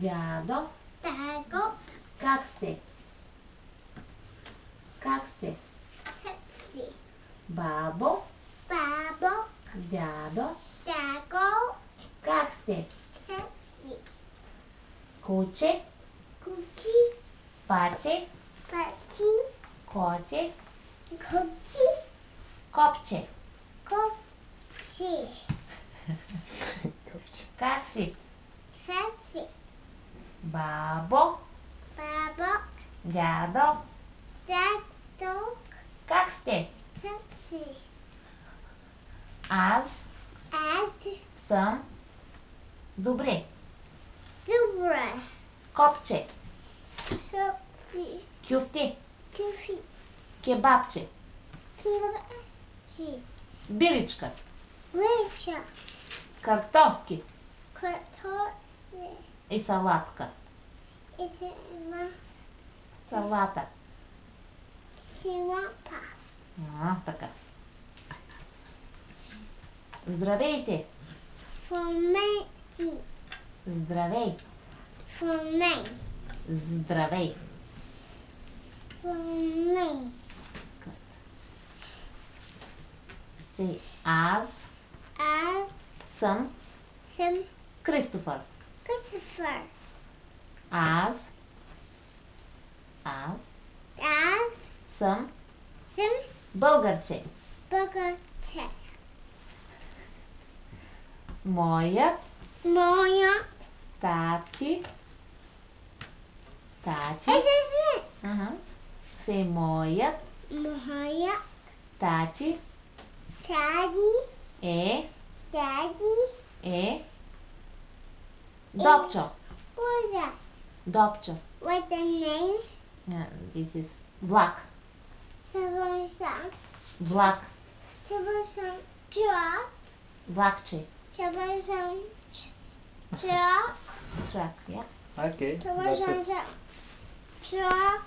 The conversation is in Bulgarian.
Дядо. Dago. Как сте? Как сте? Sexy. Бабо. Babo. Дядо. Dago. Как сте? Sexy. Куче. Gucci. Пате. Party. Коте. Gucci. Копче. Gucci. Как си? Sexy. Бабо. Babo. Дядо. Dago. Как сте? Sexy. Аз Ad. съм добре. Добре. Копче. Шопчи. Кюфте. Кюфи. Кебабче. Кирачи. Биричка. Лича. Картофки. Картофи. И салатка. Изема. Салата. Силапа. Така. Здравейте. Фоменти. Здравей. Фомен. Здравей. Фомен. Аз Аз съм съм Кристофър. Кристофър. Аз Аз съм съм българче. българче. Моят Моят тати. Езезин. Моят Моят тати тади. Daddy. е Допчо. What is that? Допчо. What's the name? This is Влак. Sebastian. Влак. Sebastian. Truck. Влакче. Sebastian. Truck. Трак. Yeah. Okay, that's it. Sebastian. Truck.